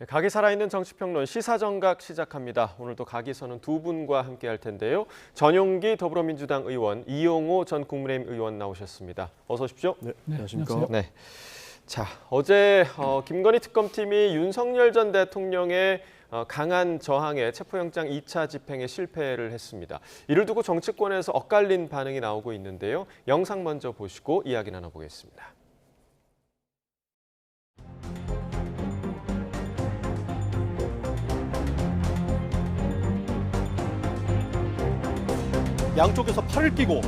각이 살아있는 정치평론 시사정각 시작합니다. 오늘도 각이서는 두 분과 함께 할 텐데요. 전용기 더불어민주당 의원, 이용호 전 국민의힘 의원 나오셨습니다. 어서 오십시오. 네, 안녕하십니까. 네. 자, 어제 김건희 특검팀이 윤석열 전 대통령의 강한 저항에 체포영장 2차 집행에 실패를 했습니다. 이를 두고 정치권에서 엇갈린 반응이 나오고 있는데요. 영상 먼저 보시고 이야기 나눠보겠습니다. 양쪽에서 팔을 끼고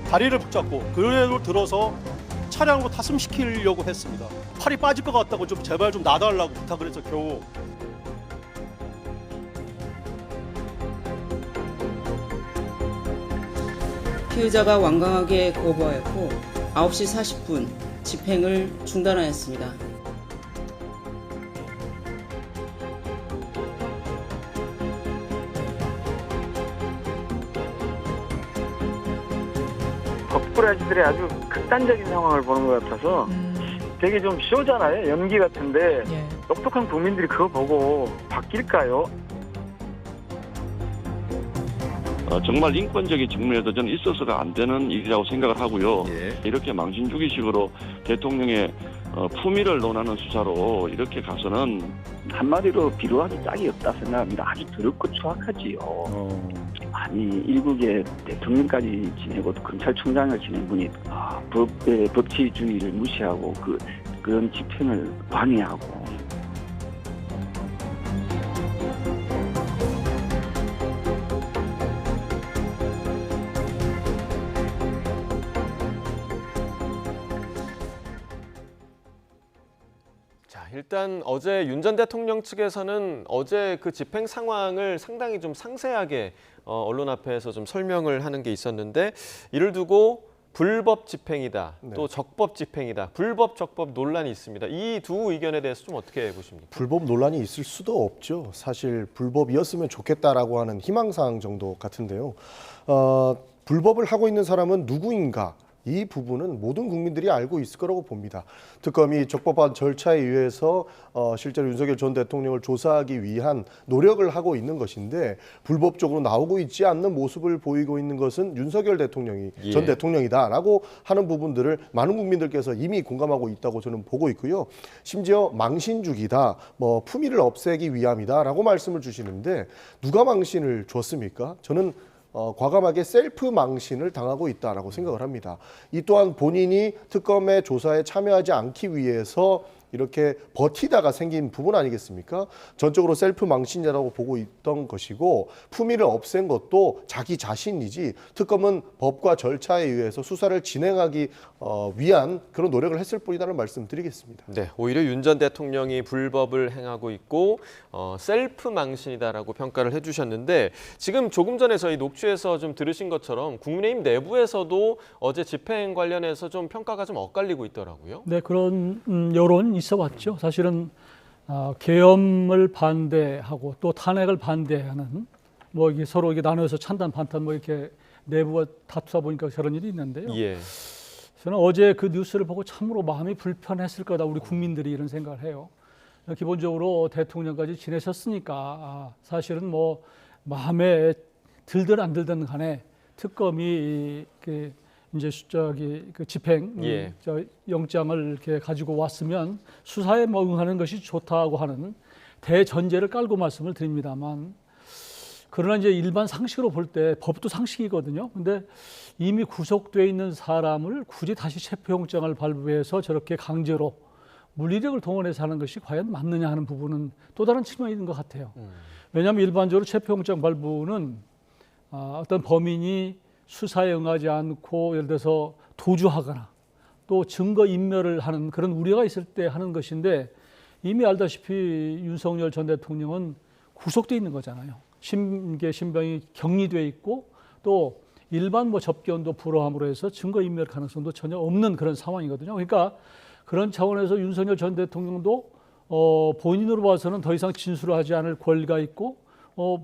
다리를 붙잡고 그대로 들어서 차량으로 탑승시키려고 했습니다. 팔이 빠질 것 같다고 좀 제발 좀 놔달라고 부탁을 해서 겨우 피의자가 완강하게 거부하였고 9시 40분 집행을 중단하였습니다. 법꾸라지들의 아주 극단적인 상황을 보는 것 같아서 되게 좀 쇼잖아요. 연기 같은데 똑똑한 국민들이 그거 보고 바뀔까요? 정말 인권적인 측면에서 저는 있어서가 안 되는 일이라고 생각을 하고요. 이렇게 망신주기식으로 대통령의 품위를 논하는 수사로 이렇게 가서는 한마디로 비루하기 짝이 없다 생각합니다. 아주 더럽고 추악하지요. 아니 일국의 대통령까지 지내고 또 검찰총장을 지낸 분이 법의 법치주의를 무시하고 그런 집행을 방해하고 일단 어제 윤 전 대통령 측에서는 어제 그 집행 상황을 상당히 좀 상세하게 언론 앞에서 좀 설명을 하는 게 있었는데 이를 두고 불법 집행이다, 또 적법 집행이다, 불법 적법 논란이 있습니다. 이 두 의견에 대해서 좀 어떻게 보십니까? 불법 논란이 있을 수도 없죠. 사실 불법이었으면 좋겠다라고 하는 희망사항 정도 같은데요. 불법을 하고 있는 사람은 누구인가? 이 부분은 모든 국민들이 알고 있을 거라고 봅니다. 특검이 적법한 절차에 의해서 실제로 윤석열 전 대통령을 조사하기 위한 노력을 하고 있는 것인데 불법적으로 나오고 있지 않는 모습을 보이고 있는 것은 윤석열 대통령이 전 대통령이다라고 하는 부분들을 많은 국민들께서 이미 공감하고 있다고 저는 보고 있고요. 심지어 망신주기다, 품위를 없애기 위함이다라고 말씀을 주시는데 누가 망신을 줬습니까? 저는 과감하게 셀프 망신을 당하고 있다라고 생각을 합니다. 이 또한 본인이 특검의 조사에 참여하지 않기 위해서 이렇게 버티다가 생긴 부분 아니겠습니까? 전적으로 셀프 망신이라고 보고 있던 것이고 품위를 없앤 것도 자기 자신이지 특검은 법과 절차에 의해서 수사를 진행하기 위한 그런 노력을 했을 뿐이라는 말씀드리겠습니다. 네, 오히려 윤 전 대통령이 불법을 행하고 있고 셀프 망신이다라고 평가를 해주셨는데 지금 조금 전에 저희 녹취에서 좀 들으신 것처럼 국민의힘 내부에서도 어제 집행 관련해서 좀 평가가 좀 엇갈리고 있더라고요. 네, 그런 여론 있어 왔죠. 사실은 계엄을 반대하고 또 탄핵을 반대하는 이게 서로 이게 나눠서 찬반 반탄 이렇게 내부가 다투다 보니까 저런 일이 있는데요. 저는 어제 그 뉴스를 보고 참으로 마음이 불편했을 거다. 우리 국민들이 이런 생각을 해요. 기본적으로 대통령까지 지내셨으니까 사실은 마음에 들든 안 들든 간에 특검이 이제 그 집행 영장을 이렇게 가지고 왔으면 수사에 응하는 것이 좋다고 하는 대전제를 깔고 말씀을 드립니다만 그러나 이제 일반 상식으로 볼 때 법도 상식이거든요. 근데 이미 구속돼 있는 사람을 굳이 다시 체포영장을 발부해서 저렇게 강제로 물리력을 동원해서 하는 것이 과연 맞느냐 하는 부분은 또 다른 측면이 있는 것 같아요. 왜냐하면 일반적으로 체포영장 발부는 어떤 범인이 수사에 응하지 않고 예를 들어서 도주하거나 또 증거 인멸을 하는 그런 우려가 있을 때 하는 것인데 이미 알다시피 윤석열 전 대통령은 구속돼 있는 거잖아요. 심계 신병이 격리돼 있고 또 일반 접견도 불허함으로 해서 증거 인멸 가능성도 전혀 없는 그런 상황이거든요. 그러니까 그런 차원에서 윤석열 전 대통령도 본인으로 봐서는 더 이상 진술을 하지 않을 권리가 있고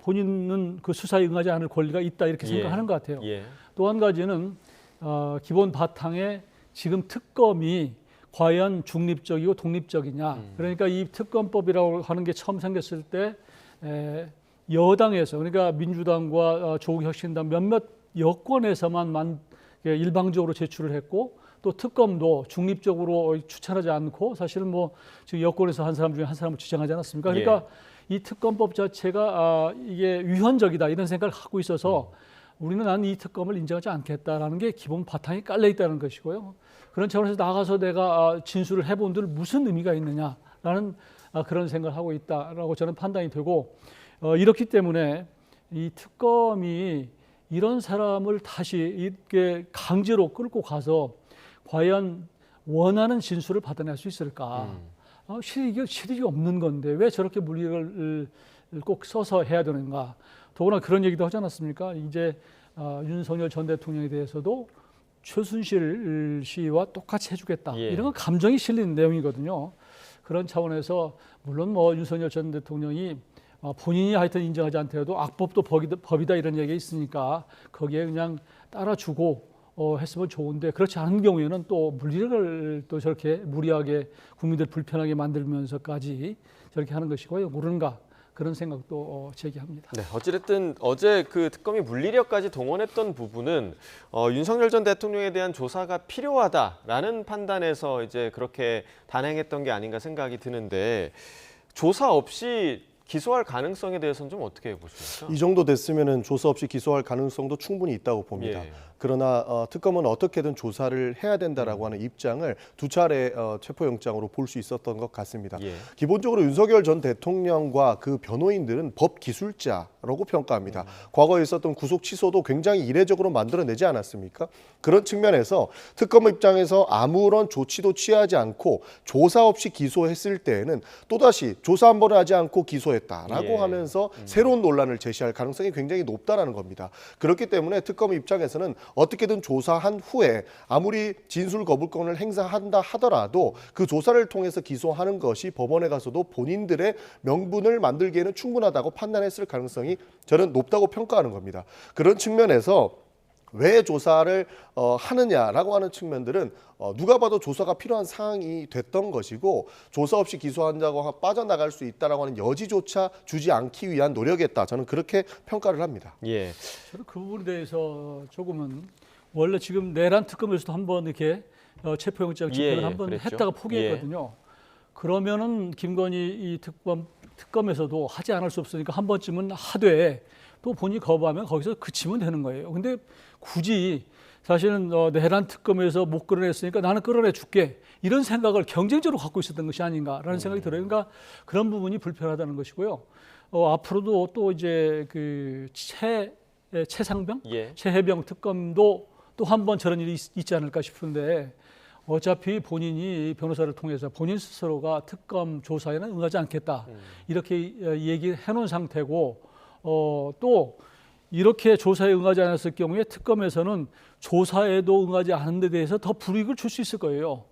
본인은 그 수사에 응하지 않을 권리가 있다 이렇게 생각하는 것 같아요. 또 한 가지는 기본 바탕에 지금 특검이 과연 중립적이고 독립적이냐. 그러니까 이 특검법이라고 하는 게 처음 생겼을 때 여당에서, 그러니까 민주당과 조국혁신당 몇몇 여권에서만 일방적으로 제출을 했고, 또 특검도 중립적으로 추천하지 않고 사실은 뭐 지금 여권에서 한 사람 중에 한 사람을 지정하지 않았습니까? 그러니까 이 특검법 자체가 이게 위헌적이다 이런 생각을 갖고 있어서 우리는 난 이 특검을 인정하지 않겠다라는 게 기본 바탕이 깔려 있다는 것이고요. 그런 차원에서 나가서 내가 진술을 해본들 무슨 의미가 있느냐라는 그런 생각을 하고 있다라고 저는 판단이 되고, 이렇기 때문에 이 특검이 이런 사람을 다시 이렇게 강제로 끌고 가서 과연 원하는 진술을 받아낼 수 있을까? 실익이 없는 건데 왜 저렇게 물리를 꼭 써서 해야 되는가? 더구나 그런 얘기도 하지 않았습니까? 이제 윤석열 전 대통령에 대해서도 최순실 씨와 똑같이 해주겠다. 이런 건 감정이 실린 내용이거든요. 그런 차원에서 물론 뭐 윤석열 전 대통령이 본인이 하여튼 인정하지 않더라도 악법도 법이다 이런 얘기가 있으니까 거기에 그냥 따라주고 했으면 좋은데, 그렇지 않은 경우에는 또 물리를 또 저렇게 무리하게 국민들 불편하게 만들면서까지 저렇게 하는 것이고요. 모르는가 그런 생각도 제기합니다. 네, 어찌됐든 어제 그 특검이 물리력까지 동원했던 부분은 윤석열 전 대통령에 대한 조사가 필요하다라는 판단에서 이제 그렇게 단행했던 게 아닌가 생각이 드는데, 조사 없이 기소할 가능성에 대해서는 좀 어떻게 보십니까? 이 정도 됐으면 조사 없이 기소할 가능성도 충분히 있다고 봅니다. 그러나 특검은 어떻게든 조사를 해야 된다라고 하는 입장을 두 차례 체포영장으로 볼 수 있었던 것 같습니다. 기본적으로 윤석열 전 대통령과 그 변호인들은 법 기술자라고 평가합니다. 과거에 있었던 구속 취소도 굉장히 이례적으로 만들어내지 않았습니까? 그런 측면에서 특검 입장에서 아무런 조치도 취하지 않고 조사 없이 기소했을 때에는 또다시 조사 한 번을 하지 않고 기소했다라고 하면서 새로운 논란을 제시할 가능성이 굉장히 높다라는 겁니다. 그렇기 때문에 특검 입장에서는 어떻게든 조사한 후에 아무리 진술 거부권을 행사한다 하더라도 그 조사를 통해서 기소하는 것이 법원에 가서도 본인들의 명분을 만들기에는 충분하다고 판단했을 가능성이 저는 높다고 평가하는 겁니다. 그런 측면에서 왜 조사를 하느냐라고 하는 측면들은 누가 봐도 조사가 필요한 상황이 됐던 것이고, 조사 없이 기소한다고 빠져나갈 수 있다라고 하는 여지조차 주지 않기 위한 노력이었다. 저는 그렇게 평가를 합니다. 저는 그 부분에 대해서 조금은, 원래 지금 내란 특검에서도 한번 이렇게 체포영장 집행을 한번 했다가 포기했거든요. 그러면은 김건희 이 특검에서도 하지 않을 수 없으니까 한 번쯤은 하되, 또 본인이 거부하면 거기서 그치면 되는 거예요. 근데 굳이 사실은 내란 특검에서 못 끌어냈으니까 나는 끌어내 줄게, 이런 생각을 경쟁적으로 갖고 있었던 것이 아닌가라는 생각이 들어요. 그러니까 그런 부분이 불편하다는 것이고요. 앞으로도 또 이제 그 최상병, 최혜병 특검도 또 한 번 저런 일이 있지 않을까 싶은데, 어차피 본인이 변호사를 통해서 본인 스스로가 특검 조사에는 응하지 않겠다 이렇게 얘기해 놓은 상태고, 또 이렇게 조사에 응하지 않았을 경우에 특검에서는 조사에도 응하지 않은 데 대해서 더 불이익을 줄 수 있을 거예요.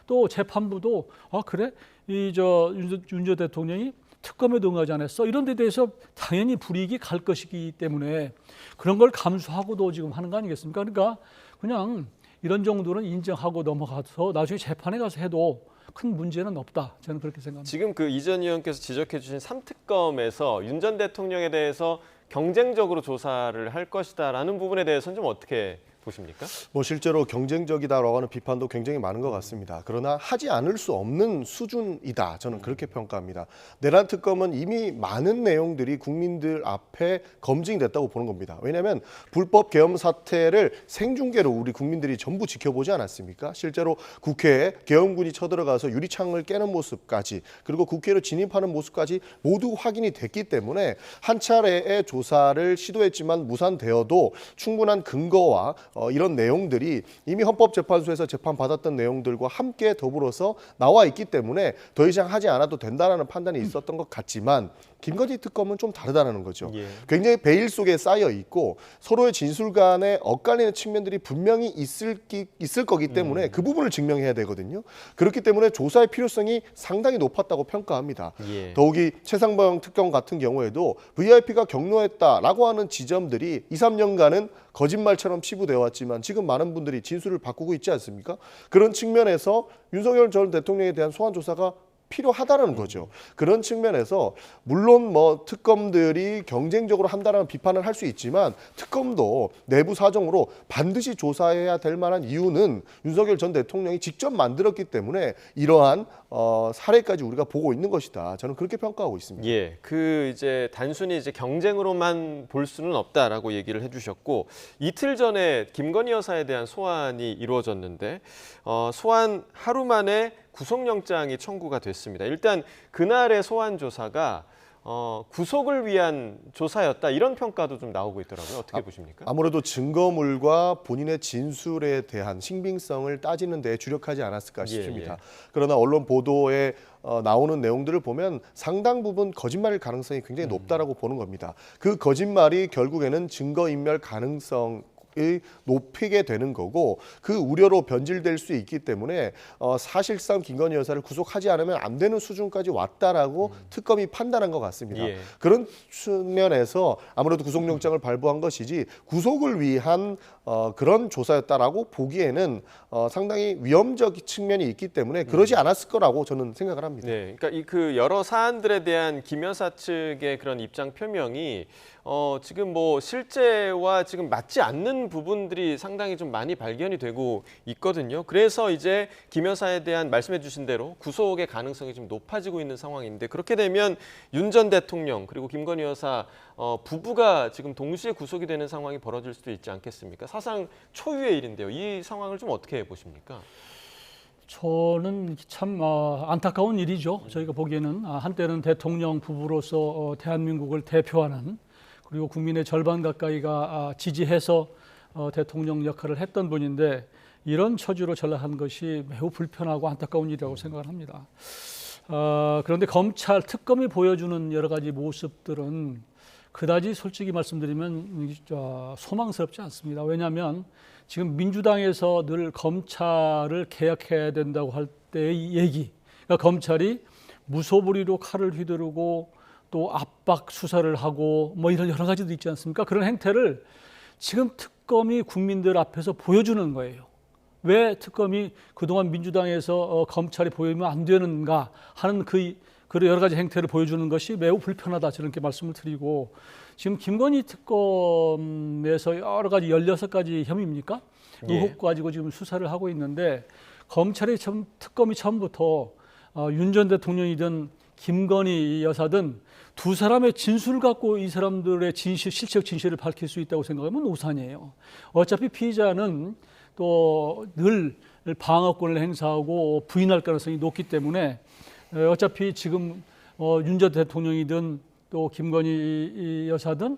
또 재판부도 그래? 윤 전 대통령이 특검에도 응하지 않았어? 이런 데 대해서 당연히 불이익이 갈 것이기 때문에 그런 걸 감수하고도 지금 하는 거 아니겠습니까? 그러니까 그냥 이런 정도는 인정하고 넘어가서 나중에 재판에 가서 해도 큰 문제는 없다. 저는 그렇게 생각합니다. 지금 그 이 전 의원께서 지적해 주신 3특검에서 윤 전 대통령에 대해서 경쟁적으로 조사를 할 것이다라는 부분에 대해서는 좀 어떻게 보십니까? 실제로 경쟁적이다라고 하는 비판도 굉장히 많은 것 같습니다. 그러나 하지 않을 수 없는 수준이다. 저는 그렇게 평가합니다. 내란 특검은 이미 많은 내용들이 국민들 앞에 검증이 됐다고 보는 겁니다. 왜냐하면 불법 계엄 사태를 생중계로 우리 국민들이 전부 지켜보지 않았습니까? 실제로 국회에 계엄군이 쳐들어가서 유리창을 깨는 모습까지, 그리고 국회로 진입하는 모습까지 모두 확인이 됐기 때문에 한 차례의 조사를 시도했지만 무산되어도 충분한 근거와 이런 내용들이 이미 헌법재판소에서 재판받았던 내용들과 함께 더불어서 나와 있기 때문에 더 이상 하지 않아도 된다는 판단이 있었던 것 같지만, 김건희 특검은 좀 다르다는 거죠. 굉장히 베일 속에 쌓여 있고 서로의 진술 간에 엇갈리는 측면들이 분명히 있을 거기 때문에 그 부분을 증명해야 되거든요. 그렇기 때문에 조사의 필요성이 상당히 높았다고 평가합니다. 더욱이 최상병 특검 같은 경우에도 VIP가 경로했다라고 하는 지점들이 2, 3년간은 거짓말처럼 치부되어 왔지만 지금 많은 분들이 진술을 바꾸고 있지 않습니까? 그런 측면에서 윤석열 전 대통령에 대한 소환 조사가 필요하다는 거죠. 그런 측면에서 물론 뭐 특검들이 경쟁적으로 한다는 비판을 할 수 있지만 특검도 내부 사정으로 반드시 조사해야 될 만한 이유는 윤석열 전 대통령이 직접 만들었기 때문에 이러한 사례까지 우리가 보고 있는 것이다. 저는 그렇게 평가하고 있습니다. 예, 그 이제 단순히 이제 경쟁으로만 볼 수는 없다라고 얘기를 해주셨고 이틀 전에 김건희 여사에 대한 소환이 이루어졌는데 소환 하루 만에 구속영장이 청구가 됐습니다. 일단 그날의 소환 조사가 구속을 위한 조사였다 이런 평가도 좀 나오고 있더라고요. 어떻게 보십니까? 아무래도 증거물과 본인의 진술에 대한 신빙성을 따지는 데 주력하지 않았을까 싶습니다. 그러나 언론 보도에 나오는 내용들을 보면 상당 부분 거짓말일 가능성이 굉장히 높다라고 보는 겁니다. 그 거짓말이 결국에는 증거인멸 가능성 높이게 되는 거고 그 우려로 변질될 수 있기 때문에 사실상 김건희 여사를 구속하지 않으면 안 되는 수준까지 왔다라고 특검이 판단한 것 같습니다. 그런 측면에서 아무래도 구속영장을 발부한 것이지 구속을 위한 그런 조사였다라고 보기에는 상당히 위험적 측면이 있기 때문에 그러지 않았을 거라고 저는 생각을 합니다. 네, 그러니까 그 여러 사안들에 대한 김 여사 측의 그런 입장 표명이 지금 뭐 실제와 지금 맞지 않는 부분들이 상당히 좀 많이 발견이 되고 있거든요. 그래서 이제 김 여사에 대한 말씀해 주신 대로 구속의 가능성이 좀 높아지고 있는 상황인데 그렇게 되면 윤 전 대통령 그리고 김건희 여사 부부가 지금 동시에 구속이 되는 상황이 벌어질 수도 있지 않겠습니까? 사상 초유의 일인데요. 이 상황을 좀 어떻게 보십니까? 저는 참 안타까운 일이죠. 저희가 보기에는 한때는 대통령 부부로서 대한민국을 대표하는 그리고 국민의 절반 가까이가 지지해서 대통령 역할을 했던 분인데 이런 처지로 전락한 것이 매우 불편하고 안타까운 일이라고 생각을 합니다. 그런데 검찰 특검이 보여주는 여러 가지 모습들은 그다지 솔직히 말씀드리면 소망스럽지 않습니다. 왜냐하면 지금 민주당에서 늘 검찰을 개혁해야 된다고 할 때의 얘기, 그러니까 검찰이 무소불위로 칼을 휘두르고 또 압박 수사를 하고 뭐 이런 여러 가지도 있지 않습니까? 그런 행태를 지금 특검이 국민들 앞에서 보여주는 거예요. 왜 특검이 그동안 민주당에서 검찰이 보이면 안 되는가 하는 그 여러 가지 행태를 보여주는 것이 매우 불편하다 저는 이렇게 말씀을 드리고 지금 김건희 특검에서 여러 가지 16가지 혐의입니까? 의혹 가지고 지금 수사를 하고 있는데 검찰이 특검이 처음부터 윤 전 대통령이든 김건희 여사든 두 사람의 진술을 갖고 이 사람들의 실체적 진실을 밝힐 수 있다고 생각하면 오산이에요. 어차피 피의자는 또 늘 방어권을 행사하고 부인할 가능성이 높기 때문에 어차피 지금 윤 전 대통령이든 또 김건희 여사든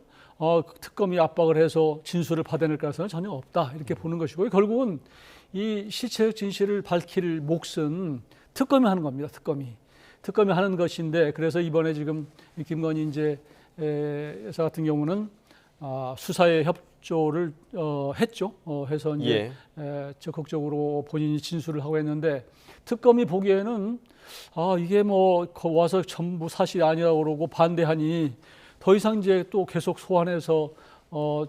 특검이 압박을 해서 진술을 받아낼 가능성은 전혀 없다 이렇게 보는 것이고요. 결국은 이 실체적 진실을 밝힐 몫은 특검이 하는 겁니다. 특검이 하는 것인데 그래서 이번에 지금 김건희 여사 같은 경우는 수사에 협조를 했죠. 해서 이제 적극적으로 본인이 진술을 하고 했는데 특검이 보기에는 이게 뭐 와서 전부 사실이 아니라고 그러고 반대하니 더 이상 이제 또 계속 소환해서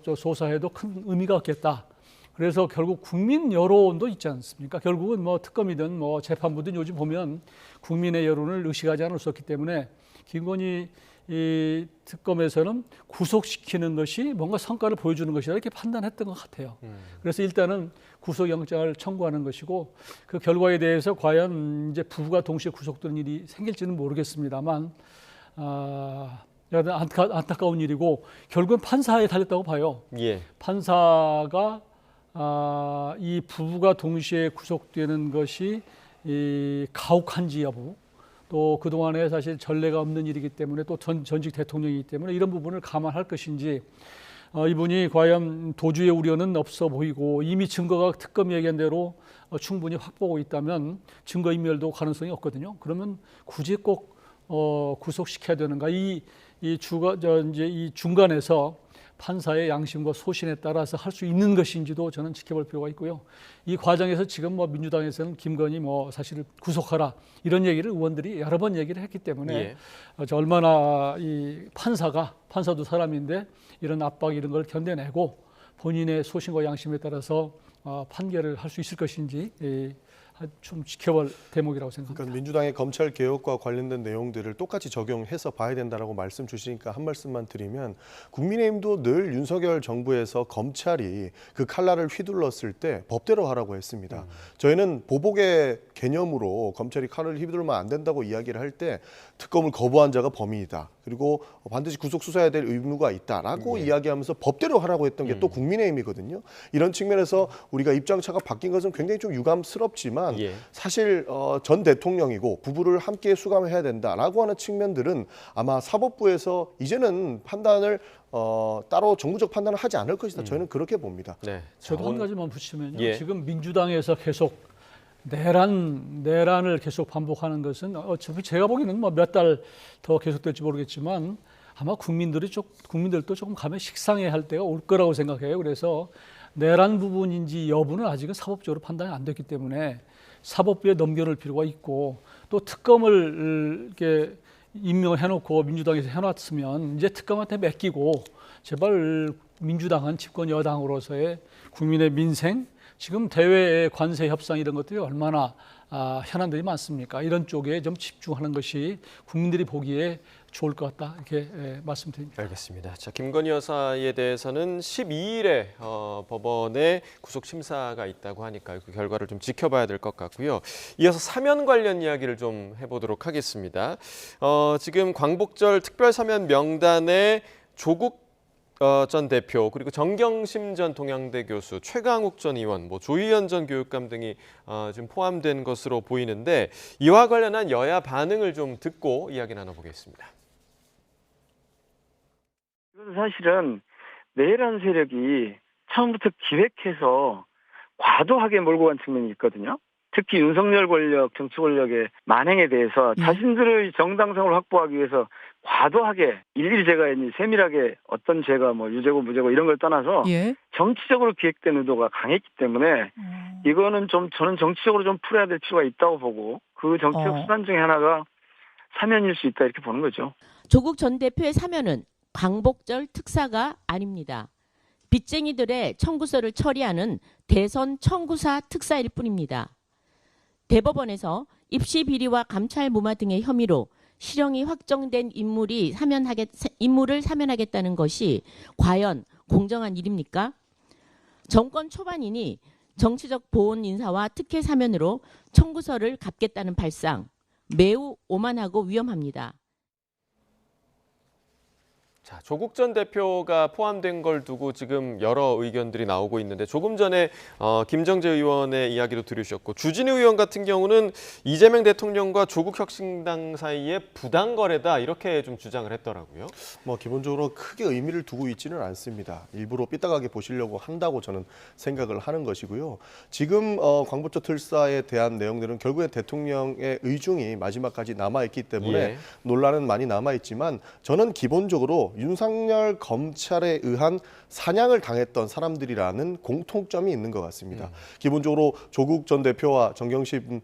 조사해도 큰 의미가 없겠다. 그래서 결국 국민 여론도 있지 않습니까? 결국은 뭐 특검이든 뭐 재판부든 요즘 보면 국민의 여론을 의식하지 않을 수 없기 때문에 김건희 이 특검에서는 구속시키는 것이 뭔가 성과를 보여주는 것이다 이렇게 판단했던 것 같아요. 그래서 일단은 구속영장을 청구하는 것이고 그 결과에 대해서 과연 이제 부부가 동시에 구속되는 일이 생길지는 모르겠습니다만 안타까운 일이고 결국은 판사에 달렸다고 봐요. 판사가 이 부부가 동시에 구속되는 것이 가혹한지 여부 또 그동안에 사실 전례가 없는 일이기 때문에 또 전직 대통령이기 때문에 이런 부분을 감안할 것인지 이분이 과연 도주의 우려는 없어 보이고 이미 증거가 특검이 얘기한 대로 충분히 확보하고 있다면 증거인멸도 가능성이 없거든요. 그러면 굳이 꼭 구속시켜야 되는가? 이 중간에서 판사의 양심과 소신에 따라서 할 수 있는 것인지도 저는 지켜볼 필요가 있고요. 이 과정에서 지금 뭐 민주당에서는 김건희 뭐 사실 구속하라 이런 얘기를 의원들이 여러 번 얘기를 했기 때문에 얼마나 이 판사도 사람인데 이런 압박 이런 걸 견뎌내고 본인의 소신과 양심에 따라서 판결을 할 수 있을 것인지 좀 지켜볼 대목이라고 생각합니다. 그러니까 민주당의 검찰 개혁과 관련된 내용들을 똑같이 적용해서 봐야 된다라고 말씀 주시니까 한 말씀만 드리면 국민의힘도 늘 윤석열 정부에서 검찰이 그 칼날을 휘둘렀을 때 법대로 하라고 했습니다. 저희는 보복의 개념으로 검찰이 칼을 휘두르면 안 된다고 이야기를 할 때 특검을 거부한 자가 범인이다. 그리고 반드시 구속 수사해야 될 의무가 있다라고 이야기하면서 법대로 하라고 했던 게 또 국민의힘이거든요. 이런 측면에서 우리가 입장차가 바뀐 것은 굉장히 좀 유감스럽지만 사실 전 대통령이고 부부를 함께 수감해야 된다라고 하는 측면들은 아마 사법부에서 이제는 판단을 따로 정무적 판단을 하지 않을 것이다. 저희는 그렇게 봅니다. 네. 저도 한 가지만 붙이면요. 지금 민주당에서 계속 내란을 계속 반복하는 것은 어차피 제가 보기에는 뭐 몇 달 더 계속될지 모르겠지만 아마 국민들도 조금 가면 식상해 할 때가 올 거라고 생각해요. 그래서 내란 부분인지 여부는 아직은 사법적으로 판단이 안 됐기 때문에 사법부에 넘겨놓을 필요가 있고 또 특검을 이렇게 임명해놓고 민주당에서 해놨으면 이제 특검한테 맡기고 제발 민주당은 집권 여당으로서의 국민의 민생 지금 대외의 관세 협상 이런 것들이 얼마나 현안들이 많습니까? 이런 쪽에 좀 집중하는 것이 국민들이 보기에 좋을 것 같다 이렇게 말씀드립니다. 알겠습니다. 자, 김건희 여사에 대해서는 12일에 법원에 구속 심사가 있다고 하니까 그 결과를 좀 지켜봐야 될 것 같고요. 이어서 사면 관련 이야기를 좀 해보도록 하겠습니다. 지금 광복절 특별 사면 명단에 조국 전 대표 그리고 정경심 전 동양대 교수, 최강욱 전 의원, 조희연 전 교육감 등이 지금 포함된 것으로 보이는데 이와 관련한 여야 반응을 좀 듣고 이야기 나눠보겠습니다. 이건 사실은 내란 세력이 처음부터 기획해서 과도하게 몰고 간 측면이 있거든요. 특히 윤석열 권력, 정치 권력의 만행에 대해서 자신들의 정당성을 확보하기 위해서 과도하게 일일이 제가 세밀하게 어떤 죄가 유죄고 무죄고 이런 걸 떠나서 정치적으로 기획된 의도가 강했기 때문에 이거는 저는 정치적으로 좀 풀어야 될 필요가 있다고 보고 그 정치적 수단 중에 하나가 사면일 수 있다 이렇게 보는 거죠. 조국 전 대표의 사면은 광복절 특사가 아닙니다. 빚쟁이들의 청구서를 처리하는 대선 청구사 특사일 뿐입니다. 대법원에서 입시 비리와 감찰 무마 등의 혐의로 실형이 확정된 인물을 사면하겠다는 것이 과연 공정한 일입니까? 정권 초반이니 정치적 보온 인사와 특혜 사면으로 청구서를 갚겠다는 발상 매우 오만하고 위험합니다. 자, 조국 전 대표가 포함된 걸 두고 지금 여러 의견들이 나오고 있는데 조금 전에 김정재 의원의 이야기도 들으셨고 주진우 의원 같은 경우는 이재명 대통령과 조국 혁신당 사이에 부당 거래다 이렇게 좀 주장을 했더라고요. 기본적으로 크게 의미를 두고 있지는 않습니다. 일부러 삐딱하게 보시려고 한다고 저는 생각을 하는 것이고요. 지금 광복절 특사에 대한 내용들은 결국에 대통령의 의중이 마지막까지 남아있기 때문에 논란은 많이 남아있지만 저는 기본적으로 윤석열 검찰에 의한 사냥을 당했던 사람들이라는 공통점이 있는 것 같습니다. 기본적으로 조국 전 대표와 정경심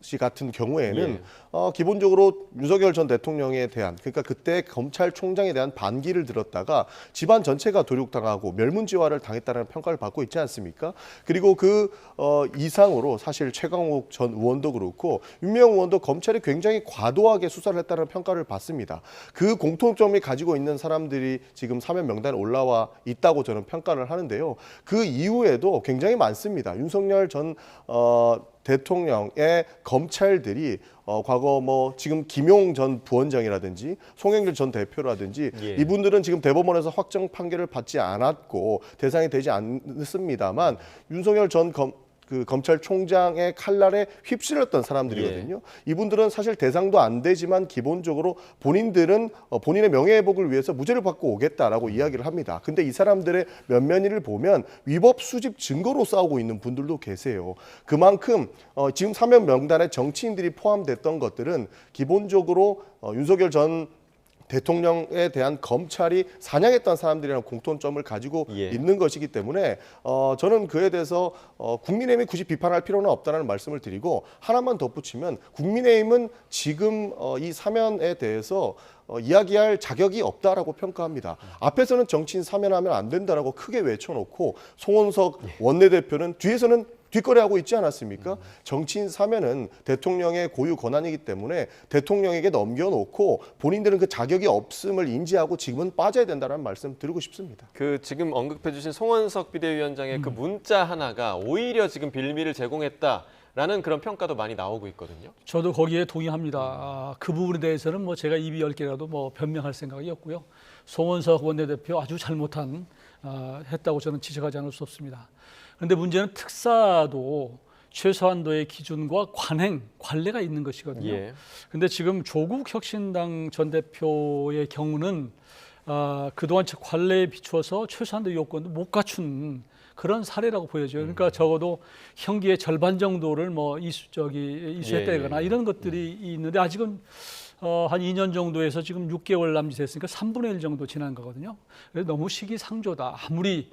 씨 같은 경우에는 기본적으로 윤석열 전 대통령에 대한 그러니까 그때 검찰총장에 대한 반기를 들었다가 집안 전체가 도륙당하고 멸문지화를 당했다는 평가를 받고 있지 않습니까? 그리고 그 이상으로 사실 최강욱 전 의원도 그렇고 윤미향 의원도 검찰이 굉장히 과도하게 수사를 했다는 평가를 받습니다. 그 공통점이 가지고 있는 사람들이 지금 사면 명단에 올라와 있다고 저는 평가를 하는데요. 그 이후에도 굉장히 많습니다. 윤석열 전 대통령의 검찰들이 과거 지금 김용 전 부원장이라든지 송영길 전 대표라든지 이분들은 지금 대법원에서 확정 판결을 받지 않았고 대상이 되지 않습니다만 윤석열 전 검찰총장의 칼날에 휩쓸렸던 사람들이거든요. 이분들은 사실 대상도 안 되지만 기본적으로 본인들은 본인의 명예회복을 위해서 무죄를 받고 오겠다라고 이야기를 합니다. 근데 이 사람들의 면면이를 보면 위법 수집 증거로 싸우고 있는 분들도 계세요. 그만큼 지금 사면 명단에 정치인들이 포함됐던 것들은 기본적으로 윤석열 전 대통령에 대한 검찰이 사냥했던 사람들이랑 공통점을 가지고 예. 있는 것이기 때문에 저는 그에 대해서 국민의힘이 굳이 비판할 필요는 없다는 말씀을 드리고 하나만 덧붙이면 국민의힘은 지금 이 사면에 대해서 이야기할 자격이 없다라고 평가합니다. 앞에서는 정치인 사면하면 안 된다라고 크게 외쳐놓고 송원석 원내대표는 뒤에서는 뒷거래하고 있지 않았습니까? 정치인 사면은 대통령의 고유 권한이기 때문에 대통령에게 넘겨놓고 본인들은 그 자격이 없음을 인지하고 지금은 빠져야 된다는 말씀 드리고 싶습니다. 그 지금 언급해주신 송원석 비대위원장의 그 문자 하나가 오히려 지금 빌미를 제공했다라는 그런 평가도 많이 나오고 있거든요. 저도 거기에 동의합니다. 그 부분에 대해서는 뭐 제가 입이 10개라도 뭐 변명할 생각이 없고요. 송원석 원내대표 아주 잘못한 했다고 저는 지적하지 않을 수 없습니다. 그런데 문제는 특사도 최소한도의 기준과 관례가 있는 것이거든요. 예. 근데 지금 조국 혁신당 전 대표의 경우는 그동안 관례에 비추어서 최소한도 요건도 못 갖춘 그런 사례라고 보여져요. 그러니까 적어도 형기의 절반 정도를 뭐 이수했다거나 이런 것들이 있는데 아직은 한 2년 정도에서 지금 6개월 남짓했으니까 3분의 1 정도 지난 거거든요. 그래서 너무 시기상조다. 아무리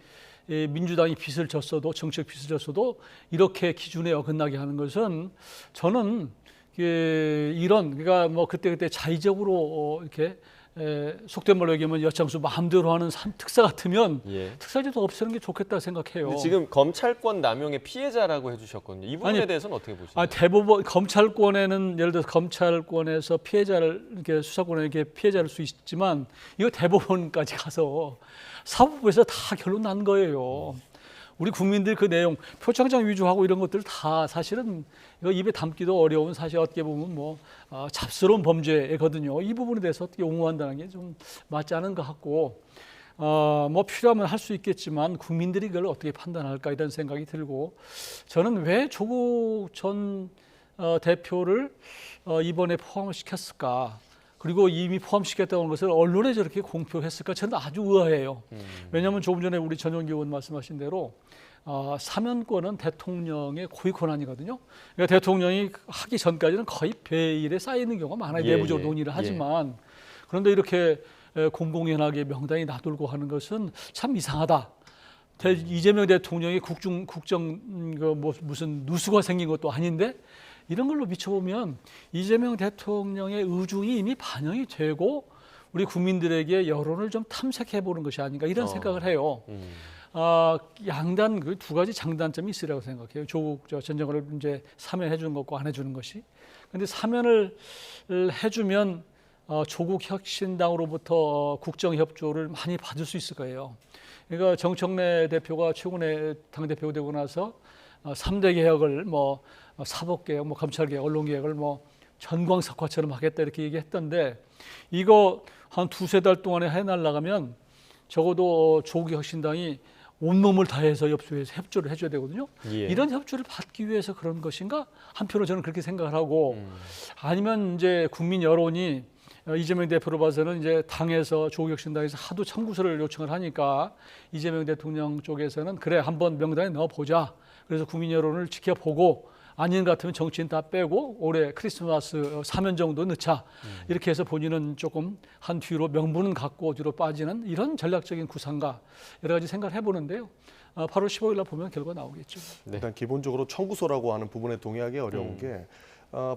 민주당이 빚을 졌어도 정책 빚을 졌어도 이렇게 기준에 어긋나게 하는 것은 저는 그러니까 뭐 그때 자의적으로 이렇게 속된 말로 얘기하면 여창수 마음대로 하는 특사 같으면 특사제도 없애는 게 좋겠다 생각해요. 지금 검찰권 남용의 피해자라고 해주셨거든요. 이 부분에 대해서는 어떻게 보시나요? 대법원 검찰권에는 예를 들어서 검찰권에서 피해자를 이렇게 수사권에 이렇게 피해자를 수 있지만 이거 대법원까지 가서 사법부에서 다 결론 난 거예요. 우리 국민들 그 내용 표창장 위조하고 이런 것들 다 사실은 이거 입에 담기도 어려운 사실 어떻게 보면 뭐 잡스러운 범죄거든요. 이 부분에 대해서 어떻게 옹호한다는 게 좀 맞지 않은 것 같고 뭐 필요하면 할 수 있겠지만 국민들이 그걸 어떻게 판단할까 이런 생각이 들고 저는 왜 조국 전 대표를 이번에 포함을 시켰을까? 그리고 이미 포함시켰다는 것을 언론에 저렇게 공표했을까? 저는 아주 의아해요. 왜냐하면 조금 전에 우리 전용기 의원 말씀하신 대로 사면권은 대통령의 고유 권한이거든요. 그러니까 대통령이 하기 전까지는 거의 배일에 쌓이는 경우가 많아요. 내부적으로 논의를 하지만 그런데 이렇게 공공연하게 명단이 나돌고 하는 것은 참 이상하다. 이재명 대통령이 국정 무슨 누수가 생긴 것도 아닌데 이런 걸로 비춰보면 이재명 대통령의 의중이 이미 반영이 되고 우리 국민들에게 여론을 좀 탐색해 보는 것이 아닌가 이런 생각을 해요. 양단 그 두 가지 장단점이 있으라고 생각해요. 조국 전 장관을 이제 사면해 주는 것과 안 해주는 것이. 그런데 사면을 해주면 조국 혁신당으로부터 국정협조를 많이 받을 수 있을 거예요. 그러니까 정청래 대표가 최근에 당대표가 되고 나서 3대 개혁을 뭐 사법개혁, 뭐 검찰개혁, 언론개혁을 뭐 전광석화처럼 하겠다 이렇게 얘기했던데 이거 한 2-3달 동안에 해나가면 적어도 조국 혁신당이 온몸을 다해서 협조를 해줘야 되거든요. 이런 협조를 받기 위해서 그런 것인가? 한편으로 저는 그렇게 생각을 하고 아니면 이제 국민 여론이 이재명 대표로 봐서는 이제 당에서 조국 혁신당에서 하도 청구서를 요청을 하니까 이재명 대통령 쪽에서는 그래 한번 명단에 넣어보자. 그래서 국민 여론을 지켜보고 아닌 것 같으면 정치인 다 빼고 올해 크리스마스 사면 정도 넣자. 이렇게 해서 본인은 조금 한 뒤로 명분은 갖고 뒤로 빠지는 이런 전략적인 구상과 여러 가지 생각을 해보는데요. 8월 15일 날 보면 결과 나오겠죠. 일단 기본적으로 청구서라고 하는 부분에 동의하기 어려운 게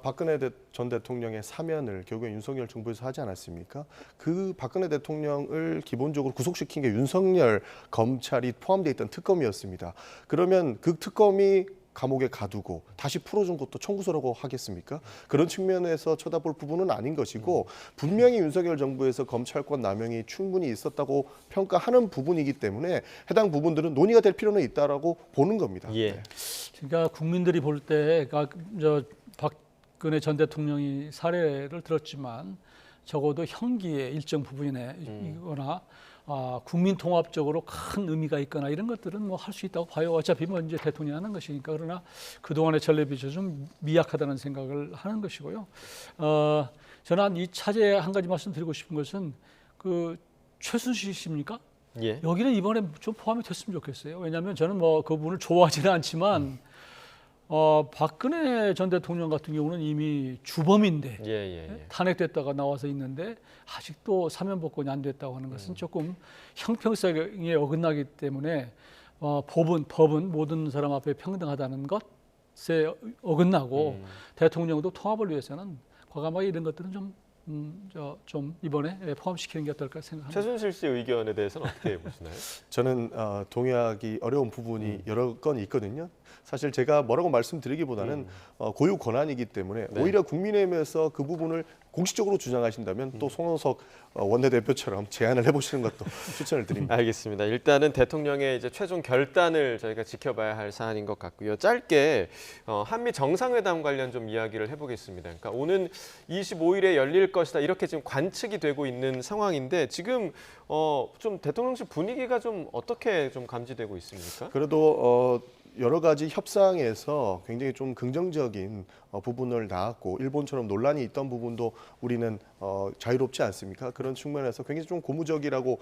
박근혜 전 대통령의 사면을 결국에 윤석열 정부에서 하지 않았습니까? 그 박근혜 대통령을 기본적으로 구속시킨 게 윤석열 검찰이 포함되어 있던 특검이었습니다. 그러면 그 특검이 감옥에 가두고 다시 풀어준 것도 청구서라고 하겠습니까? 그런 측면에서 쳐다볼 부분은 아닌 것이고 분명히 윤석열 정부에서 검찰권 남용이 충분히 있었다고 평가하는 부분이기 때문에 해당 부분들은 논의가 될 필요는 있다라고 보는 겁니다. 그러니까 국민들이 볼 때 박근혜 전 대통령이 사례를 들었지만 적어도 형기의 일정 부분이거나 국민 통합적으로 큰 의미가 있거나 이런 것들은 뭐 할 수 있다고 봐요. 어차피 뭐 이제 대통령이 하는 것이니까. 그러나 그동안의 전례에 비춰서 좀 미약하다는 생각을 하는 것이고요. 저는 이 차제에 한 가지 말씀드리고 싶은 것은 그 최순실 씨입니까? 여기는 이번에 좀 포함이 됐으면 좋겠어요. 왜냐하면 저는 뭐 그분을 좋아하지는 않지만 박근혜 전 대통령 같은 경우는 이미 주범인데 예. 탄핵됐다가 나와서 있는데 아직도 사면복권이 안 됐다고 하는 것은 조금 형평성에 어긋나기 때문에 법은 모든 사람 앞에 평등하다는 것에 어긋나고 대통령도 통합을 위해서는 과감하게 이런 것들은 좀 이번에 포함시키는 게 어떨까 생각합니다. 최순실 씨 의견에 대해서는 어떻게 보시나요? 저는 동의하기 어려운 부분이 여러 건 있거든요. 사실 제가 뭐라고 말씀드리기보다는 고유 권한이기 때문에 네. 오히려 국민의힘에서 그 부분을 공식적으로 주장하신다면 또 송원석 원내대표처럼 제안을 해보시는 것도 추천을 드립니다. 알겠습니다. 일단은 대통령의 이제 최종 결단을 저희가 지켜봐야 할 사안인 것 같고요. 짧게 한미 정상회담 관련 좀 이야기를 해보겠습니다. 그러니까 오는 25일에 열릴 것이다 이렇게 지금 관측이 되고 있는 상황인데 지금 좀 대통령실 분위기가 좀 어떻게 좀 감지되고 있습니까? 그래도 여러 가지 협상에서 굉장히 좀 긍정적인 부분을 나왔고 일본처럼 논란이 있던 부분도 우리는 자유롭지 않습니까? 그런 측면에서 굉장히 좀 고무적이라고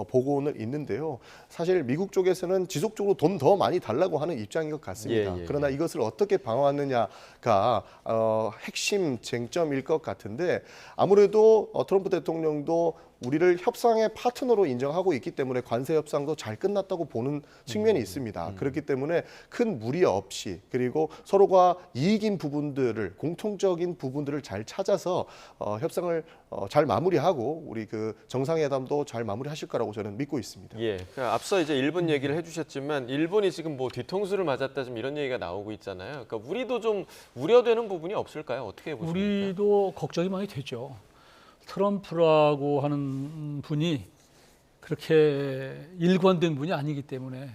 보고는 있는데요. 사실 미국 쪽에서는 지속적으로 돈 더 많이 달라고 하는 입장인 것 같습니다. 그러나 이것을 어떻게 방어하느냐가 핵심 쟁점일 것 같은데 아무래도 트럼프 대통령도 우리를 협상의 파트너로 인정하고 있기 때문에 관세 협상도 잘 끝났다고 보는 측면이 있습니다. 그렇기 때문에 큰 무리 없이 그리고 서로가 이익인 부분들을 공통적인 부분들을 잘 찾아서 협상을 잘 마무리하고 우리 그 정상회담도 잘 마무리하실 거라고 저는 믿고 있습니다. 예. 그러니까 앞서 이제 일본 얘기를 해주셨지만 일본이 지금 뭐 뒤통수를 맞았다 좀 이런 얘기가 나오고 있잖아요. 그러니까 우리도 좀 우려되는 부분이 없을까요? 어떻게 보십니까? 우리도 걱정이 많이 되죠. 트럼프라고 하는 분이 그렇게 일관된 분이 아니기 때문에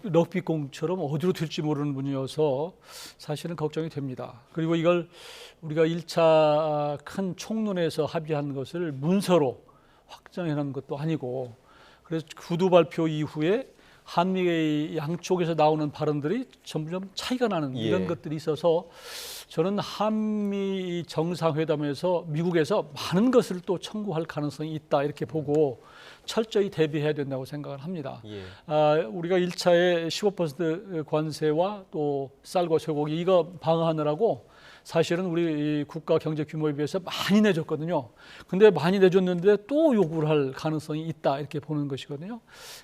럭비공처럼 어디로 튈지 모르는 분이어서 사실은 걱정이 됩니다. 그리고 이걸 우리가 1차 큰 총론에서 합의한 것을 문서로 확정해 놓은 것도 아니고 그래서 구두 발표 이후에 한미의 양쪽에서 나오는 발언들이 점점 차이가 나는 이런 것들이 있어서 저는 한미 정상회담에서 미국에서 많은 것을 또 청구할 가능성이 있다 이렇게 보고 철저히 대비해야 된다고 생각을 합니다. 우리가 1차에 15% 관세와 또 쌀과 쇠고기 이거 방어하느라고 사실은 우리 국가 경제 규모에 비해서 많이 내줬거든요. 근데 많이 내줬는데 또 요구를 할 가능성이 있다 이렇게 보는 것이거든요.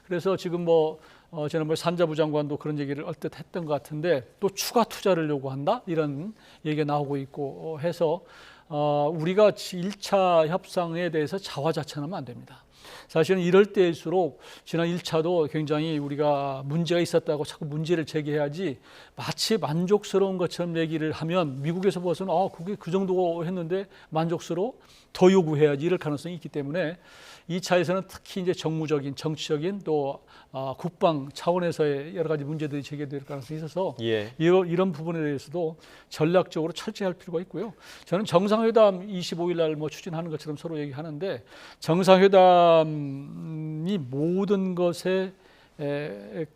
그래서 지금 지난번에 산자부 장관도 그런 얘기를 얼뜻 했던 것 같은데 또 추가 투자를 요구한다 이런 얘기가 나오고 있고 해서 우리가 1차 협상에 대해서 자화자찬하면 안 됩니다. 사실은 이럴 때일수록 지난 1차도 굉장히 우리가 문제가 있었다고 자꾸 문제를 제기해야지 마치 만족스러운 것처럼 얘기를 하면 미국에서 봐서는 그게 그 정도 했는데 만족스러워? 더 요구해야지 이럴 가능성이 있기 때문에 2차에서는 특히 이제 정무적인 정치적인 또 국방 차원에서의 여러 가지 문제들이 제기될 가능성이 있어서 이런 부분에 대해서도 전략적으로 철저히 할 필요가 있고요. 저는 정상회담 25일 날 추진하는 것처럼 서로 얘기하는데 정상회담이 모든 것의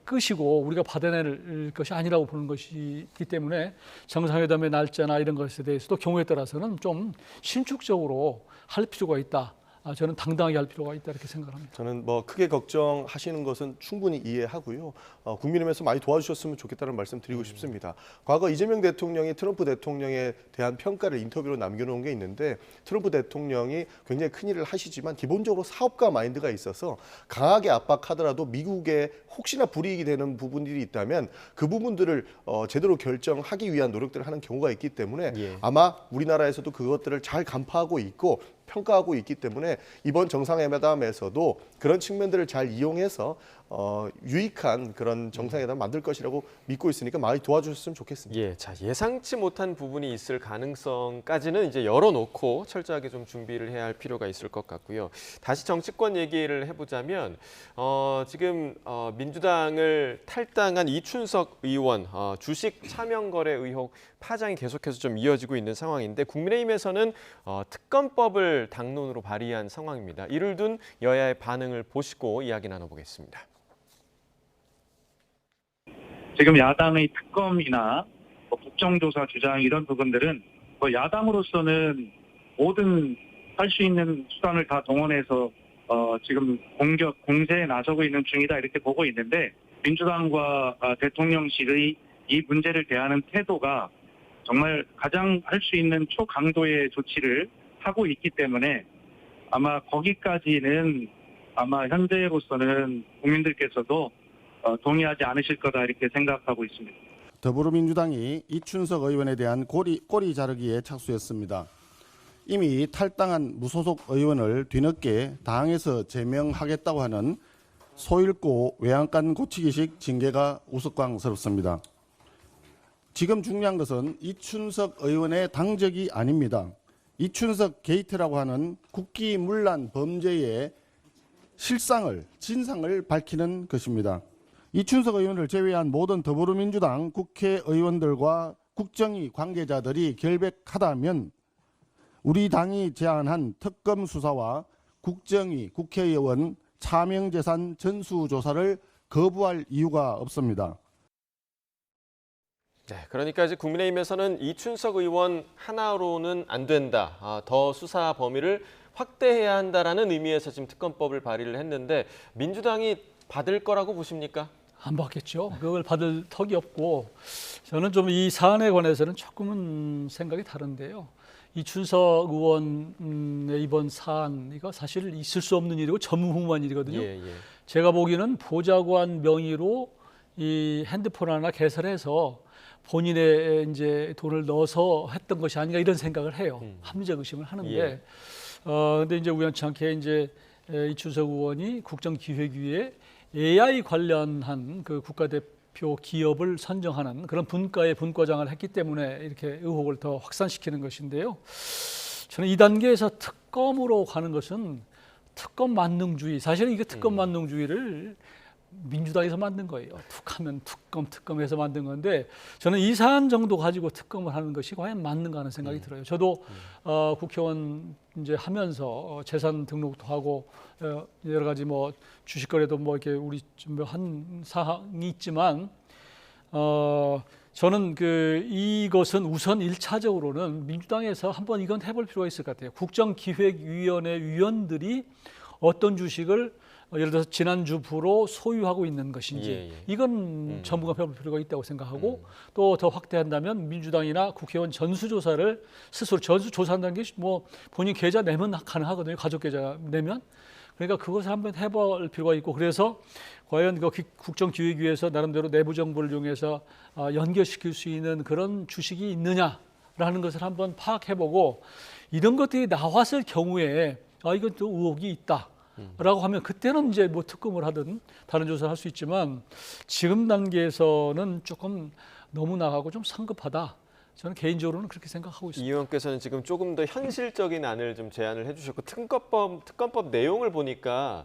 끝이고 우리가 받아낼 것이 아니라고 보는 것이기 때문에 정상회담의 날짜나 이런 것에 대해서도 경우에 따라서는 좀 신축적으로 할 필요가 있다. 저는 당당하게 할 필요가 있다 이렇게 생각합니다. 저는 크게 걱정하시는 것은 충분히 이해하고요. 국민의힘에서 많이 도와주셨으면 좋겠다는 말씀 드리고 싶습니다. 과거 이재명 대통령이 트럼프 대통령에 대한 평가를 인터뷰로 남겨놓은 게 있는데 트럼프 대통령이 굉장히 큰일을 하시지만 기본적으로 사업가 마인드가 있어서 강하게 압박하더라도 미국에 혹시나 불이익이 되는 부분들이 있다면 그 부분들을 제대로 결정하기 위한 노력들을 하는 경우가 있기 때문에 아마 우리나라에서도 그것들을 잘 간파하고 있고 평가하고 있기 때문에 이번 정상회담에서도 그런 측면들을 잘 이용해서 유익한 그런 정상회담 만들 것이라고 믿고 있으니까 많이 도와주셨으면 좋겠습니다. 자, 예상치 못한 부분이 있을 가능성까지는 이제 열어놓고 철저하게 좀 준비를 해야 할 필요가 있을 것 같고요. 다시 정치권 얘기를 해보자면 지금 민주당을 탈당한 이춘석 의원 주식 차명거래 의혹 파장이 계속해서 좀 이어지고 있는 상황인데 국민의힘에서는 특검법을 당론으로 발의한 상황입니다. 이를 둔 여야의 반응을 보시고 이야기 나눠보겠습니다. 지금 야당의 특검이나 국정조사 주장 이런 부분들은 야당으로서는 모든 할 수 있는 수단을 다 동원해서 지금 공세에 나서고 있는 중이다 이렇게 보고 있는데 민주당과 대통령실의 이 문제를 대하는 태도가 정말 가장 할 수 있는 초강도의 조치를 하고 있기 때문에 아마 거기까지는 아마 현재로서는 국민들께서도 동의하지 않으실 거다 이렇게 생각하고 있습니다. 더불어민주당이 이춘석 의원에 대한 꼬리 자르기에 착수했습니다. 이미 탈당한 무소속 의원을 뒤늦게 당에서 제명하겠다고 하는 소잃고 외양간 고치기식 징계가 우스꽝스럽습니다. 지금 중요한 것은 이춘석 의원의 당적이 아닙니다. 이춘석 게이트라고 하는 국기문란 범죄의 진상을 밝히는 것입니다. 이춘석 의원을 제외한 모든 더불어민주당 국회의원들과 국정위 관계자들이 결백하다면 우리 당이 제안한 특검 수사와 국정위 국회의원 차명재산 전수조사를 거부할 이유가 없습니다. 네, 그러니까 이제 국민의힘에서는 이춘석 의원 하나로는 안 된다. 더 수사 범위를 확대해야 한다라는 의미에서 지금 특검법을 발의를 했는데 민주당이 받을 거라고 보십니까? 안 받겠죠. 그걸 받을 턱이 없고 저는 좀 이 사안에 관해서는 조금은 생각이 다른데요. 이춘석 의원의 이번 사안 이거 사실 있을 수 없는 일이고 전무후무한 일이거든요. 제가 보기에는 보좌관 명의로 이 핸드폰 하나 개설해서 본인의 이제 돈을 넣어서 했던 것이 아닌가 이런 생각을 해요. 합리적 의심을 하는데, 근데 이제 우연치 않게 이제 이춘석 의원이 국정기획위에 AI 관련한 그 국가대표 기업을 선정하는 그런 분과의 분과장을 했기 때문에 이렇게 의혹을 더 확산시키는 것인데요. 저는 이 단계에서 특검으로 가는 것은 특검 만능주의, 사실은 이게 특검 만능주의를 민주당에서 만든 거예요. 툭하면 특검해서 만든 건데 저는 이 사안 정도 가지고 특검을 하는 것이 과연 맞는가 하는 생각이 들어요. 저도 국회의원 이제 하면서 재산 등록도 하고 여러 가지 뭐 주식거래도 뭐 이렇게 우리 좀 한 사항이 있지만 저는 이것은 우선 1차적으로는 민주당에서 한번 이건 해볼 필요가 있을 것 같아요. 국정기획위원회 위원들이 어떤 주식을 예를 들어서 지난주부로 소유하고 있는 것인지 이건 전문가 해볼 필요가 있다고 생각하고 또 더 확대한다면 민주당이나 국회의원 전수조사를 스스로 전수조사한다는 게 뭐 본인 계좌 내면 가능하거든요. 가족 계좌 내면. 그러니까 그것을 한번 해볼 필요가 있고 그래서 과연 그 국정기획위에서 나름대로 내부 정보를 이용해서 연결시킬 수 있는 그런 주식이 있느냐라는 것을 한번 파악해보고 이런 것들이 나왔을 경우에 이건 또 의혹이 있다. 라고 하면 그때는 이제 뭐 특검을 하든 다른 조사를 할 수 있지만 지금 단계에서는 조금 너무 나가고 좀 성급하다. 저는 개인적으로는 그렇게 생각하고 있습니다. 이 의원께서는 지금 조금 더 현실적인 안을 좀 제안을 해주셨고 특검법 내용을 보니까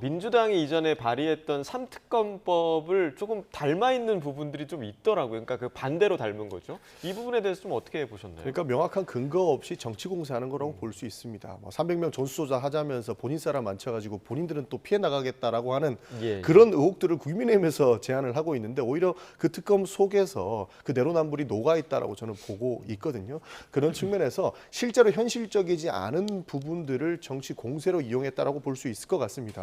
민주당이 이전에 발의했던 3특검법을 조금 닮아 있는 부분들이 좀 있더라고요. 그러니까 그 반대로 닮은 거죠. 이 부분에 대해서 좀 어떻게 보셨나요? 그러니까 명확한 근거 없이 정치 공세하는 거라고 볼 수 있습니다. 300명 전수조사 하자면서 본인 사람 많쳐가지고 본인들은 또 피해 나가겠다라고 하는 그런 의혹들을 국민의힘에서 제안을 하고 있는데 오히려 그 특검 속에서 그 내로남불이 녹아 있다라고 저는 보고 있거든요. 그런 측면에서 실제로 현실적이지 않은 부분들을 정치 공세로 이용했다라고 볼 수 있을 것 같습니다.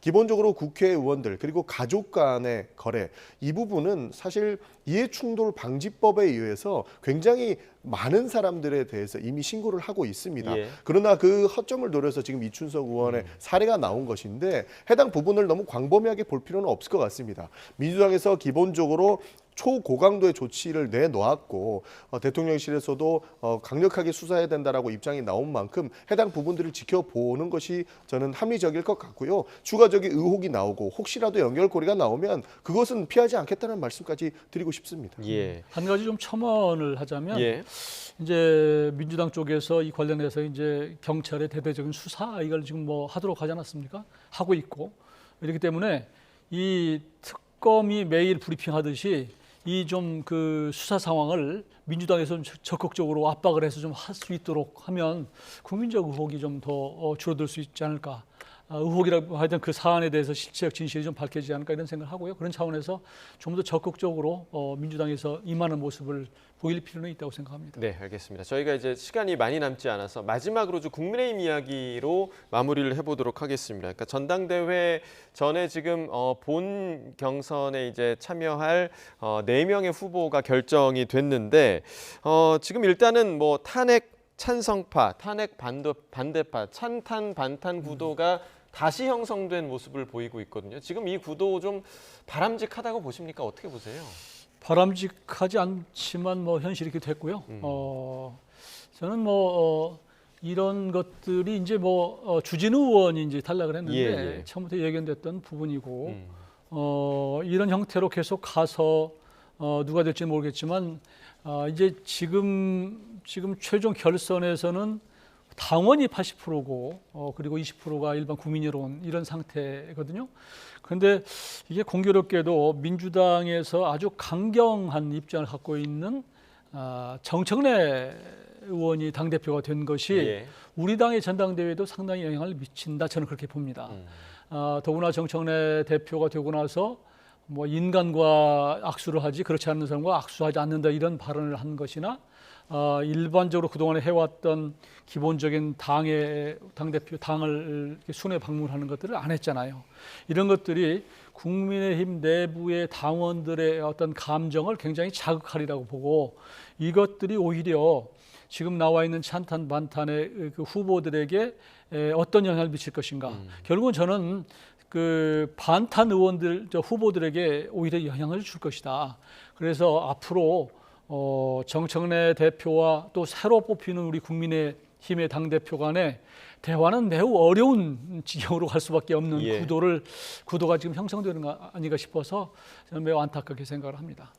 기본적으로 국회의원들 그리고 가족 간의 거래 이 부분은 사실 이해충돌 방지법에 의해서 굉장히 많은 사람들에 대해서 이미 신고를 하고 있습니다. 그러나 그 허점을 노려서 지금 이춘석 의원의 사례가 나온 것인데 해당 부분을 너무 광범위하게 볼 필요는 없을 것 같습니다. 민주당에서 기본적으로 초고강도의 조치를 내놓았고 대통령실에서도 강력하게 수사해야 된다라고 입장이 나온 만큼 해당 부분들을 지켜보는 것이 저는 합리적일 것 같고요. 추가적인 의혹이 나오고 혹시라도 연결고리가 나오면 그것은 피하지 않겠다는 말씀까지 드리고 싶습니다. 한 가지 좀 첨언을 하자면 이제 민주당 쪽에서 이 관련해서 이제 경찰의 대대적인 수사 이걸 지금 뭐 하도록 하지 않았습니까? 하고 있고 이렇기 때문에 이 특검이 매일 브리핑하듯이 이 좀 그 수사 상황을 민주당에서 적극적으로 압박을 해서 좀 할 수 있도록 하면 국민적 의혹이 좀 더 줄어들 수 있지 않을까 의혹이라고 하여튼 그 사안에 대해서 실체적 진실이 좀 밝혀지지 않을까 이런 생각을 하고요. 그런 차원에서 좀 더 적극적으로 민주당에서 임하는 모습을 보일 필요는 있다고 생각합니다. 네, 알겠습니다. 저희가 이제 시간이 많이 남지 않아서 마지막으로 좀 국민의힘 이야기로 마무리를 해보도록 하겠습니다. 그러니까 전당대회 전에 지금 본 경선에 이제 참여할 4명의 후보가 결정이 됐는데 지금 일단은 뭐 탄핵 찬성파, 탄핵 반대파, 찬탄 반탄 구도가 다시 형성된 모습을 보이고 있거든요. 지금 이 구도 좀 바람직하다고 보십니까? 어떻게 보세요? 바람직하지 않지만 뭐 현실이 이렇게 됐고요. 저는 뭐 이런 것들이 이제 뭐 주진우 의원이 이제 탈락을 했는데 처음부터 예견됐던 부분이고 이런 형태로 계속 가서 누가 될지 모르겠지만 이제 지금 최종 결선에서는 당원이 80%고 그리고 20%가 일반 국민 여론 이런 상태거든요. 그런데 이게 공교롭게도 민주당에서 아주 강경한 입장을 갖고 있는 정청래 의원이 당대표가 된 것이 우리 당의 전당대회에도 상당히 영향을 미친다 저는 그렇게 봅니다. 더구나 정청래 대표가 되고 나서 뭐 인간과 악수를 하지 그렇지 않는 사람과 악수하지 않는다 이런 발언을 한 것이나 일반적으로 그동안에 해왔던 기본적인 당대표 당을 순회 방문하는 것들을 안 했잖아요. 이런 것들이 국민의힘 내부의 당원들의 어떤 감정을 굉장히 자극하리라고 보고 이것들이 오히려 지금 나와 있는 찬탄 반탄의 그 후보들에게 어떤 영향을 미칠 것인가. 결국은 저는 그 반탄 의원들 후보들에게 오히려 영향을 줄 것이다. 그래서 앞으로 정청래 대표와 또 새로 뽑히는 우리 국민의힘의 당대표 간에 대화는 매우 어려운 지경으로 갈 수밖에 없는 구도가 지금 형성되는 거 아닌가 싶어서 저는 매우 안타깝게 생각을 합니다.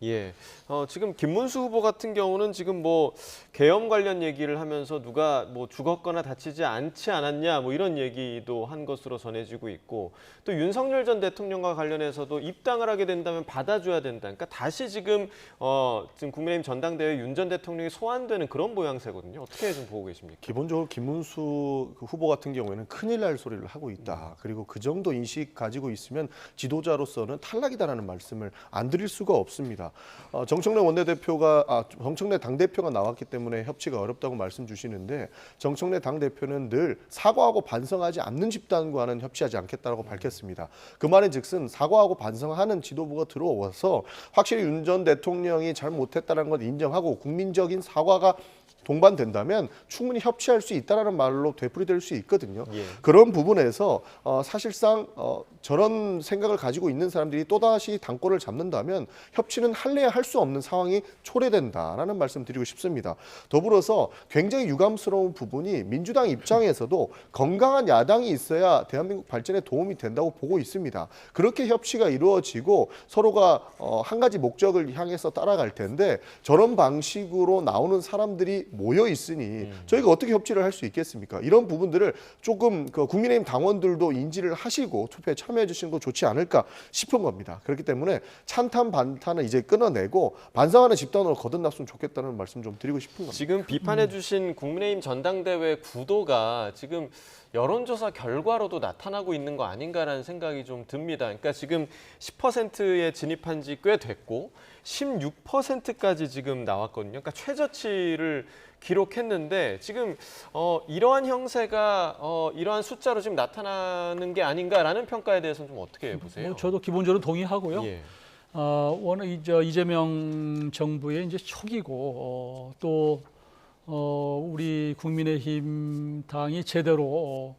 지금 김문수 후보 같은 경우는 지금 뭐 계엄 관련 얘기를 하면서 누가 뭐 죽었거나 다치지 않지 않았냐 뭐 이런 얘기도 한 것으로 전해지고 있고 또 윤석열 전 대통령과 관련해서도 입당을 하게 된다면 받아줘야 된다. 그러니까 다시 지금 국민의힘 전당대회 윤 전 대통령이 소환되는 그런 모양새거든요. 어떻게 좀 보고 계십니까? 기본적으로 김문수 후보 같은 경우에는 큰일 날 소리를 하고 있다. 그리고 그 정도 인식 가지고 있으면 지도자로서는 탈락이다라는 말씀을 안 드릴 수가 없습니다. 정청래 정청래 당대표가 나왔기 때문에 협치가 어렵다고 말씀 주시는데 정청래 당대표는 늘 사과하고 반성하지 않는 집단과는 협치하지 않겠다고 밝혔습니다. 그 말은 즉슨 사과하고 반성하는 지도부가 들어와서 확실히 윤 전 대통령이 잘못했다는 걸 인정하고 국민적인 사과가 동반된다면 충분히 협치할 수 있다는 말로 되풀이될 수 있거든요. 그런 부분에서 사실상 저런 생각을 가지고 있는 사람들이 또다시 당권을 잡는다면 협치는 할래야 할 수 없는 상황이 초래된다라는 말씀 드리고 싶습니다. 더불어서 굉장히 유감스러운 부분이 민주당 입장에서도 건강한 야당이 있어야 대한민국 발전에 도움이 된다고 보고 있습니다. 그렇게 협치가 이루어지고 서로가 한 가지 목적을 향해서 따라갈 텐데 저런 방식으로 나오는 사람들이 모여 있으니 저희가 어떻게 협치를 할 수 있겠습니까? 이런 부분들을 조금 국민의힘 당원들도 인지를 하시고 투표에 참여해 주시는 거 좋지 않을까 싶은 겁니다. 그렇기 때문에 찬탄 반탄은 이제 끊어내고 반성하는 집단으로 거듭났으면 좋겠다는 말씀 좀 드리고 싶은 겁니다. 지금 비판해 주신 국민의힘 전당대회 구도가 지금 여론조사 결과로도 나타나고 있는 거 아닌가라는 생각이 좀 듭니다. 그러니까 지금 10%에 진입한 지 꽤 됐고 16%까지 지금 나왔거든요. 그러니까 최저치를 기록했는데 지금 이러한 형세가 이러한 숫자로 지금 나타나는 게 아닌가라는 평가에 대해서는 좀 어떻게 보세요? 저도 기본적으로 동의하고요. 워낙 이재명 정부의 이제 초기고 또 우리 국민의힘 당이 제대로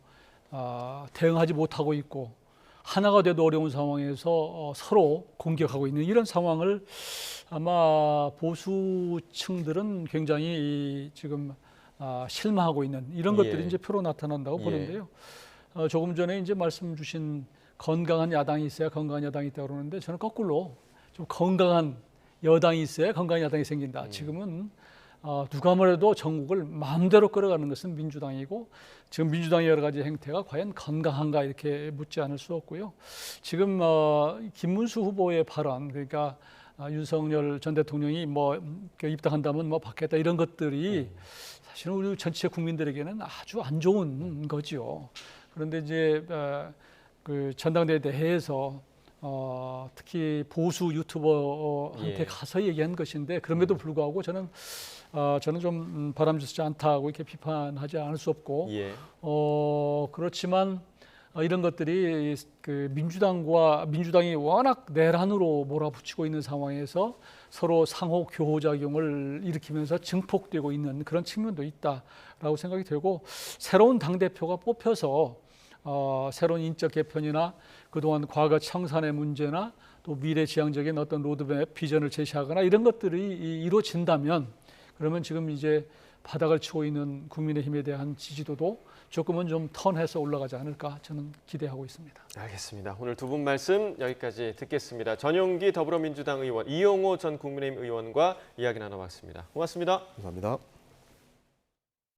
대응하지 못하고 있고 하나가 돼도 어려운 상황에서 서로 공격하고 있는 이런 상황을 아마 보수층들은 굉장히 지금 실망하고 있는 이런 것들이 이제 표로 나타난다고 보는데요. 조금 전에 이제 말씀 주신 건강한 야당이 있어야 건강한 여당이 있다고 그러는데 저는 거꾸로 좀 건강한 여당이 있어야 건강한 야당이 생긴다. 지금은 누가 뭐래도 전국을 마음대로 끌어가는 것은 민주당이고 지금 민주당의 여러 가지 행태가 과연 건강한가 이렇게 묻지 않을 수 없고요. 지금 김문수 후보의 발언 그러니까 윤석열 전 대통령이 뭐 입당한다면 뭐 받겠다 이런 것들이 사실은 우리 전체 국민들에게는 아주 안 좋은 거죠. 그런데 이제 그 전당대회 대회에서 특히 보수 유튜버한테 예. 가서 얘기한 것인데 그럼에도 불구하고 저는 좀 바람직하지 않다고 이렇게 비판하지 않을 수 없고 예. 그렇지만 이런 것들이 그 민주당이 워낙 내란으로 몰아붙이고 있는 상황에서 서로 상호 교호작용을 일으키면서 증폭되고 있는 그런 측면도 있다라고 생각이 되고 새로운 당대표가 뽑혀서 새로운 인적 개편이나 그동안 과거 청산의 문제나 또 미래지향적인 어떤 로드맵 비전을 제시하거나 이런 것들이 이루어진다면 그러면 지금 이제 바닥을 치고 있는 국민의힘에 대한 지지도도 조금은 좀 턴해서 올라가지 않을까 저는 기대하고 있습니다. 알겠습니다. 오늘 두 분 말씀 여기까지 듣겠습니다. 전용기 더불어민주당 의원, 이용호 전 국민의힘 의원과 이야기 나눠봤습니다. 고맙습니다. 감사합니다.